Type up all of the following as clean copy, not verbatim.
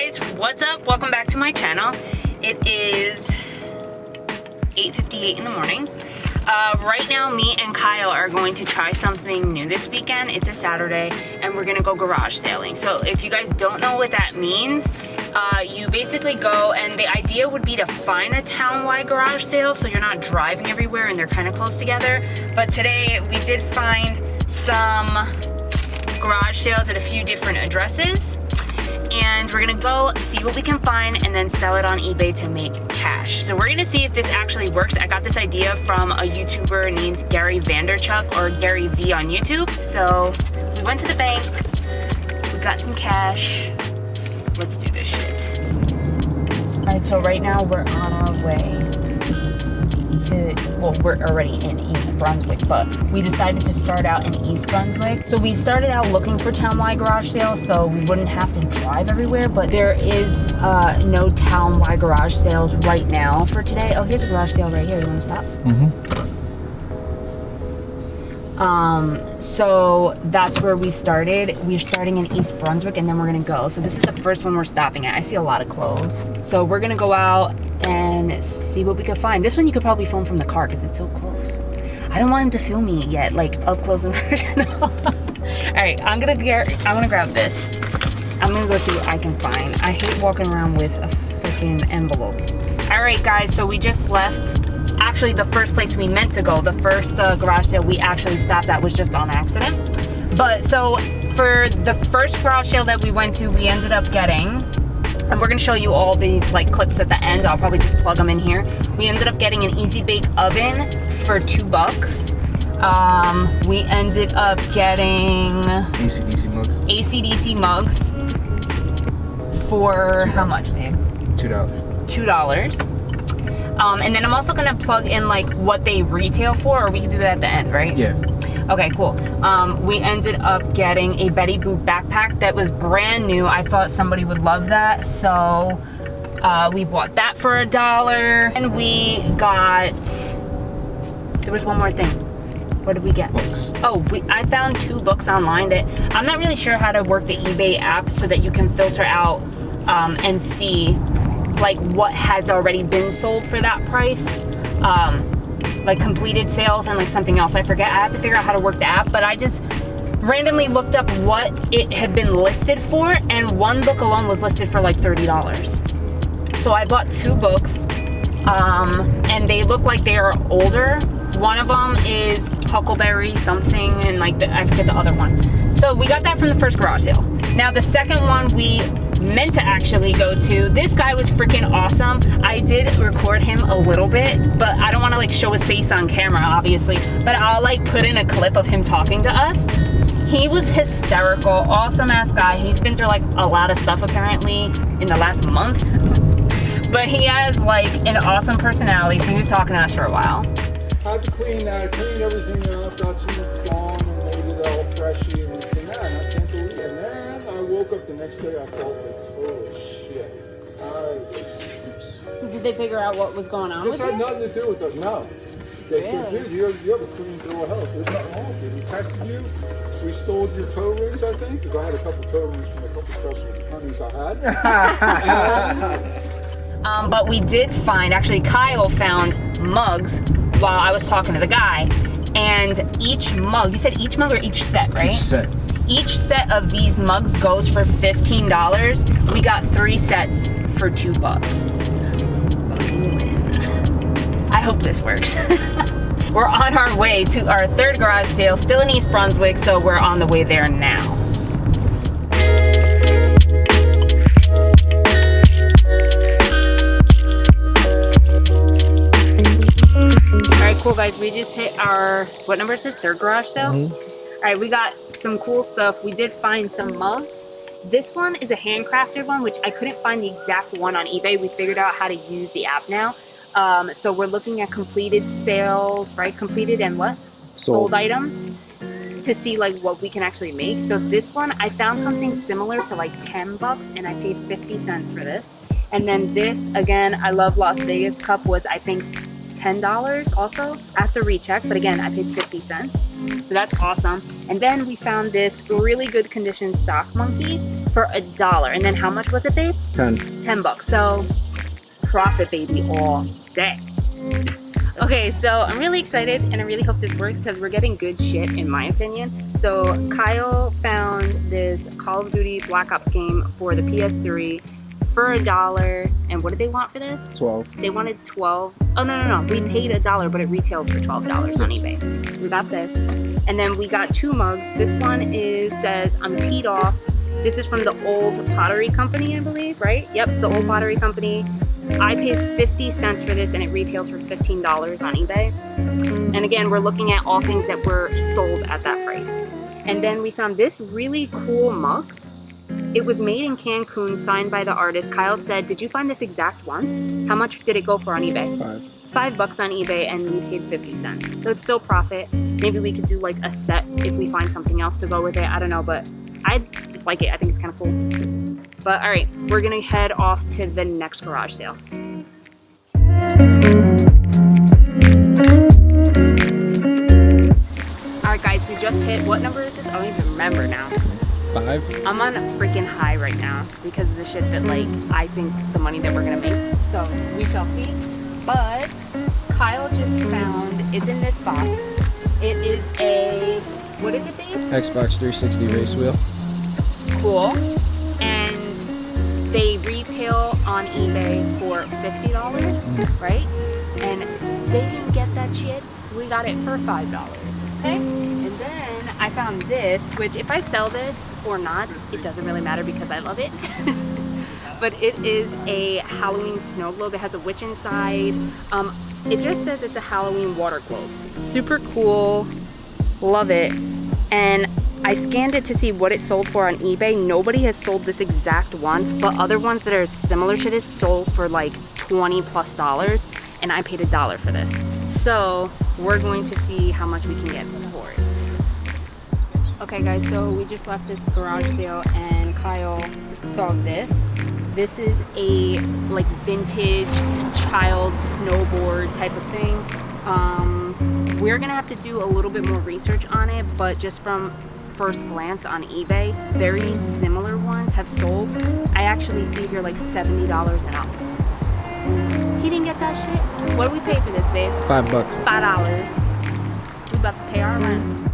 guys, what's up? Welcome back to my channel. It is 8:58 in the morning. Right now, me and Kyle are going to try something new this weekend. It's a Saturday, and we're gonna go garage sailing. So if you guys don't know what that means, you basically go, and the idea would be to find a town-wide garage sale so you're not driving everywhere and they're kind of close together. But today, we did find some garage sales at a few different addresses. And we're gonna go see what we can find and then sell it on eBay to make cash. So we're gonna see if this actually works. I got this idea from a YouTuber named Gary Vaynerchuk, or Gary V on YouTube. So we went to the bank, we got some cash. Let's do this shit. All right, so right now we're on our way to, well, we're already in East Brunswick, but we decided to start out in East Brunswick. So we started out looking for town-wide garage sales so we wouldn't have to drive everywhere, but there is no town-wide garage sales right now for today. Oh, here's a garage sale right here. You want to stop? So that's where we started. We're starting in East Brunswick and then we're gonna go. So this is the first one we're stopping at. I see a lot of clothes. So we're gonna go out and see what we can find. This one you could probably film from the car because it's so close. I don't want him to film me yet, like up close and personal. All right, I'm gonna grab this. I'm gonna go see what I can find. I hate walking around with a freaking envelope. All right, guys, so we just left. Actually, the first place we meant to go, the first garage sale we actually stopped at was just on accident. But so for the first garage sale that we went to, we ended up getting, and we're gonna show you all these like clips at the end. I'll probably just plug them in here. We ended up getting an Easy Bake Oven for $2. We ended up getting AC/DC mugs for how much, babe? $2. And then I'm also gonna plug in like what they retail for, or we can do that at the end, right? Yeah. Okay, cool. We ended up getting a Betty Boop backpack that was brand new. I thought somebody would love that, so we bought that for $1. And we got, there was one more thing. What did we get? Books. Oh, I found 2 books online that I'm not really sure how to work the eBay app so that you can filter out and see like what has already been sold for that price, like completed sales and like something else I forget. I have to figure out how to work the app, but I just randomly looked up what it had been listed for, and one book alone was listed for like $30. So I bought 2 books, and they look like they are older. One of them is Huckleberry something, and like I forget the other one. So we got that from the first garage sale. Now the second one we meant to actually go to. This guy was freaking awesome. I did record him a little bit, but I don't want to like show his face on camera, obviously, but I'll like put in a clip of him talking to us. He was hysterical, awesome ass guy. He's been through like a lot of stuff apparently in the last month, but he has like an awesome personality, so he was talking to us for a while. I had to clean everything up, got some gone and made it all freshy and this and that, and I can't believe it. And then I woke up the next day, I felt like total shit. So did they figure out what was going on with This had you? nothing to do with it, no. They said, dude, you have a clean bill of health. There's nothing wrong with you. We tested you. We stole your toe rings, I think, because I had a couple toe rings from a couple special honeys I had. But we did find, actually Kyle found mugs while I was talking to the guy, and each mug, you said each mug or each set, right? Each set. Each set of these mugs goes for $15. We got 3 sets for $2. Fucking win. I hope this works. We're on our way to our 3rd garage sale, still in East Brunswick, so we're on the way there now. Alright, cool guys, we just hit our, what number is this, 3rd garage sale? Alright, we got some cool stuff. We did find some mugs. This one is a handcrafted one, which I couldn't find the exact one on eBay. We figured out how to use the app now. So we're looking at completed sales, right? Completed and what? Sold items to see like what we can actually make. So this one, I found something similar for like $10 and I paid 50 cents for this. And then this, again, I love Las Vegas cup, was I think $10 also. I have to recheck, but again, I paid 50 cents. So that's awesome. And then we found this really good condition sock monkey. for $1. And then how much was it, babe? 10 bucks. So profit, baby, all day. Okay, so I'm really excited and I really hope this works because we're getting good shit in my opinion. So Kyle found this Call of Duty Black Ops game for the PS3 for $1. And what did they want for this? 12. They wanted 12. Oh, no. We paid $1, but it retails for $12 on eBay. So we got this. And then we got 2 mugs. This one says, I'm teed off. This is from the Old Pottery Company, I believe, right? Yep, the Old Pottery Company. I paid 50 cents for this and it retails for $15 on eBay. And again, we're looking at all things that were sold at that price. And then we found this really cool mug. It was made in Cancun, signed by the artist. Kyle said, did you find this exact one? How much did it go for on eBay? $5 on eBay, and we paid 50 cents. So it's still profit. Maybe we could do like a set if we find something else to go with it. I don't know, but I just like it. I think it's kind of cool. But all right, we're gonna head off to the next garage sale. All right, guys, we just hit, what number is this? I don't even remember now. 5. I'm on a freaking high right now because of the shit that, like, I think the money that we're gonna make. So we shall see. But Kyle just found, it's in this box. It is a, what is it, babe? Xbox 360 race wheel. Cool. And they retail on eBay for $50, right? And they didn't get that shit. We got it for $5. Okay? And then I found this, which if I sell this or not, it doesn't really matter because I love it. But it is a Halloween snow globe. It has a witch inside. It just says it's a Halloween water globe. Super cool. Love it. And I scanned it to see what it sold for on eBay. Nobody has sold this exact one, but other ones that are similar to this sold for like $20+, and I paid $1 for this. So we're going to see how much we can get for it. Okay guys, so we just left this garage sale and Kyle saw this. This is a like vintage child snowboard type of thing. We're gonna have to do a little bit more research on it, but just from first glance on eBay, very similar ones have sold. I actually see here like $70 and up. He didn't get that shit. What do we pay for this, babe? $5. $5. We about to pay our rent.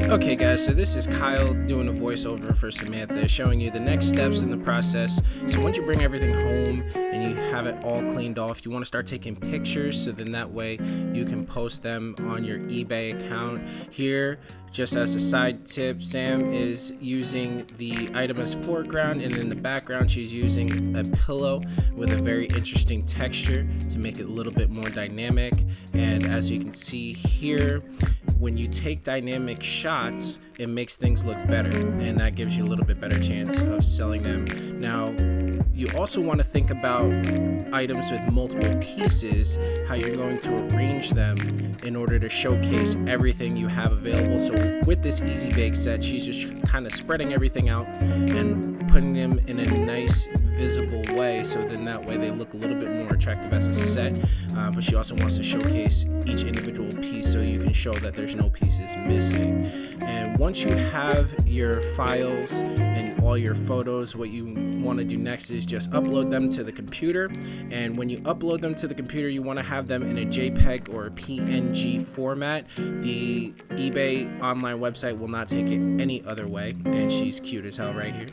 Okay guys, so this is Kyle doing a voiceover for Samantha, showing you the next steps in the process. So once you bring everything home and you have it all cleaned off, you want to start taking pictures so then that way you can post them on your eBay account. Here, just as a side tip, Sam is using the item as foreground, and in the background she's using a pillow with a very interesting texture to make it a little bit more dynamic. And as you can see here, when you take dynamic shots, it makes things look better, and that gives you a little bit better chance of selling them. Now, you also want to think about items with multiple pieces, how you're going to arrange them in order to showcase everything you have available. So with this Easy Bake set, she's just kind of spreading everything out and putting them in a nice visible way, so then that way they look a little bit more attractive as a set. But she also wants to showcase each individual piece so you can show that there's no pieces missing. And once you have your files and all your photos, what you want to do next is just upload them to the computer. And when you upload them to the computer, you want to have them in a JPEG or a PNG format. The eBay online website will not take it any other way, and she's cute as hell right here.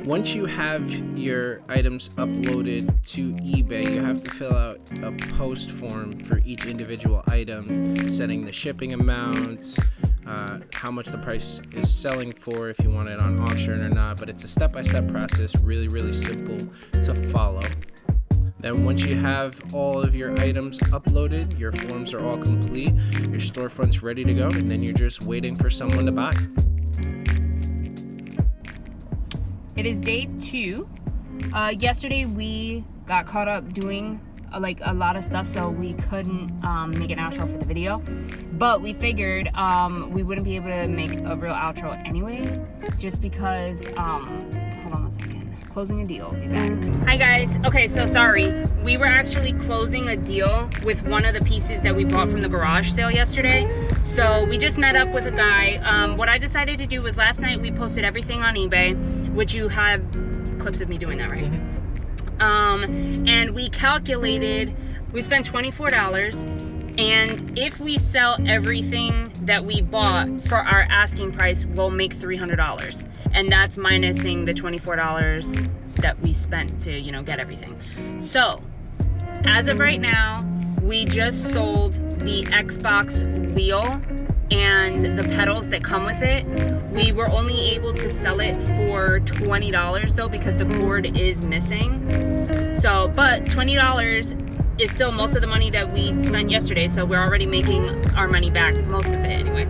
Once you have your items uploaded to eBay, you have to fill out a post form for each individual item, setting the shipping amounts, how much the price is selling for, if you want it on auction or not. But it's a step-by-step process, really, really simple to follow. Then once you have all of your items uploaded, your forms are all complete, your storefront's ready to go, and then you're just waiting for someone to buy. It is day 2. Yesterday we got caught up doing like a lot of stuff, so we couldn't make an outro for the video. But we figured we wouldn't be able to make a real outro anyway, just because, hold on one second. Closing a deal, be back. Hi guys, okay, so sorry. We were actually closing a deal with one of the pieces that we bought from the garage sale yesterday. So we just met up with a guy. What I decided to do was last night we posted everything on eBay. which you have clips of me doing that, right? And we calculated, we spent $24, and if we sell everything that we bought for our asking price, we'll make $300, and that's minusing the $24 that we spent to, you know, get everything. So as of right now, we just sold the Xbox wheel and the pedals that come with it. We were only able to sell it for $20 though, because the cord is missing. So, but $20 is still most of the money that we spent yesterday, so we're already making our money back, most of it anyway.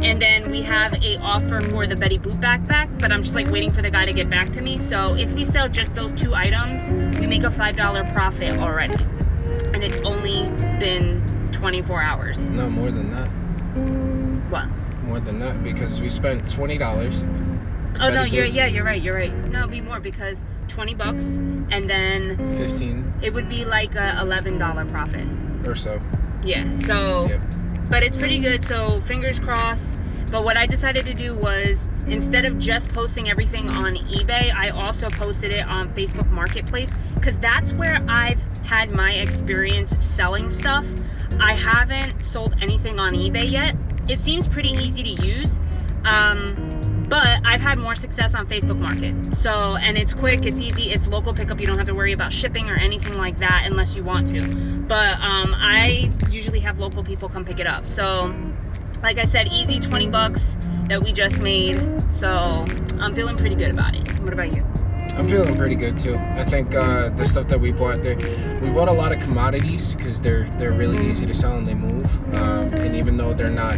And then we have a offer for the Betty Boop backpack, but I'm just like waiting for the guy to get back to me. So if we sell just those 2 items, we make a $5 profit already. And it's only been 24 hours. No, more than that. What? More than that, because we spent $20. Oh no, you're right. No, it'd be more, because $20 and then 15 it would be like a $11 profit. or so. Yeah, so, Yep. but it's pretty good, so fingers crossed. But what I decided to do was, instead of just posting everything on eBay, I also posted it on Facebook Marketplace, because that's where I've had my experience selling stuff. I haven't sold anything on eBay yet. It seems pretty easy to use, but I've had more success on Facebook Market. So, and it's quick, it's easy, it's local pickup. You don't have to worry about shipping or anything like that unless you want to. But I usually have local people come pick it up. So, like I said, easy, $20 that we just made. So I'm feeling pretty good about it. What about you? I'm feeling pretty good too. I think the stuff that we bought there, we bought a lot of commodities because they're really easy to sell and they move. And even though they're not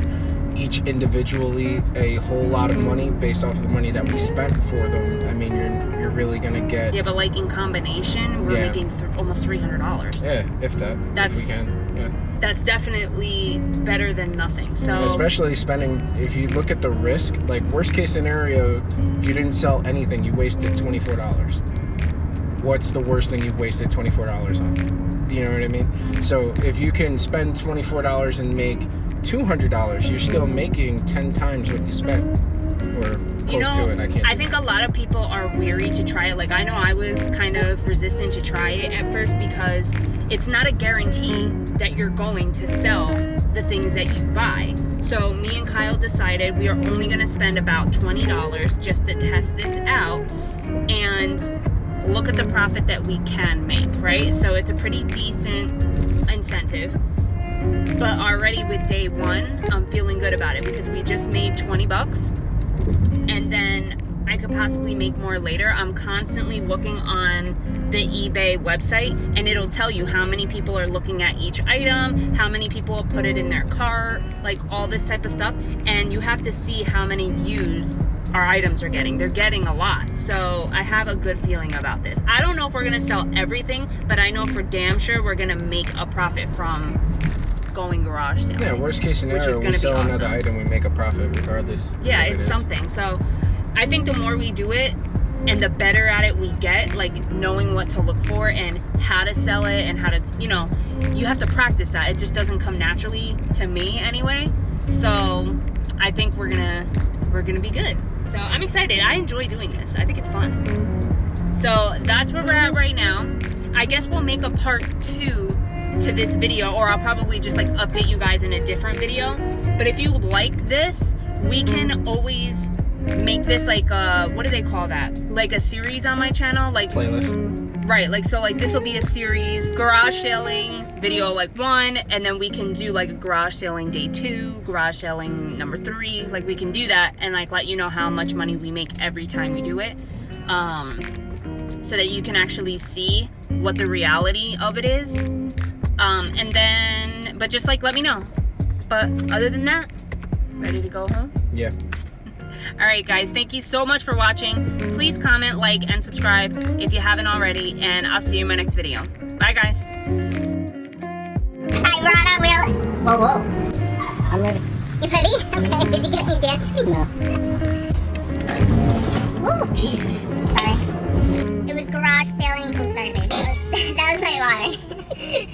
each individually a whole lot of money based off of the money that we spent for them, I mean, you're really gonna get. Yeah, but like in combination, we're making almost $300. Yeah, if that. If we can. Yeah. That's definitely better than nothing. So especially spending, if you look at the risk, like worst case scenario, you didn't sell anything, you wasted $24. What's the worst thing you've wasted $24 on? You know what I mean? So if you can spend $24 and make $200, you're still making 10 times what you spent, or close to it. I think a lot of people are weary to try it. Like, I know I was kind of resistant to try it at first because it's not a guarantee that you're going to sell the things that you buy. So me and Kyle decided we are only going to spend about $20 just to test this out and look at the profit that we can make, right? So it's a pretty decent incentive. But already with day one, I'm feeling good about it because we just made $20, and then I could possibly make more later. I'm constantly looking on the eBay website, and it'll tell you how many people are looking at each item, how many people put it in their cart, like all this type of stuff. And you have to see how many views our items are getting. They're getting a lot. So I have a good feeling about this. I don't know if we're gonna sell everything, but I know for damn sure we're gonna make a profit from going garage sale. Yeah, worst case scenario, we sell another item, we make a profit regardless. Yeah, it's something. So I think the more we do it and the better at it we get, like knowing what to look for and how to sell it and how to, you know, you have to practice that. It just doesn't come naturally to me anyway. So I think we're gonna be good. So I'm excited. I enjoy doing this. I think it's fun. So that's where we're at right now. I guess we'll make a part 2 to this video, or I'll probably just like update you guys in a different video. But if you like this, we can always make this like a, what do they call that? Like a series on my channel, like playlist. Right, like so like this will be a series, garage sailing video like 1, and then we can do like a garage sailing day 2, garage sailing number 3. Like we can do that and like let you know how much money we make every time we do it. So that you can actually see what the reality of it is. And then, but just like let me know. But other than that, ready to go home? Yeah. Alright guys, thank you so much for watching. Please comment, like, and subscribe if you haven't already, and I'll see you in my next video. Bye guys. Alright, we're on our wheel. Whoa, whoa. I'm ready. You ready? Okay, did you get me dancing? No. Woo. Jesus. Sorry. It was garage sailing. Oh, sorry, babe. That was my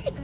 water.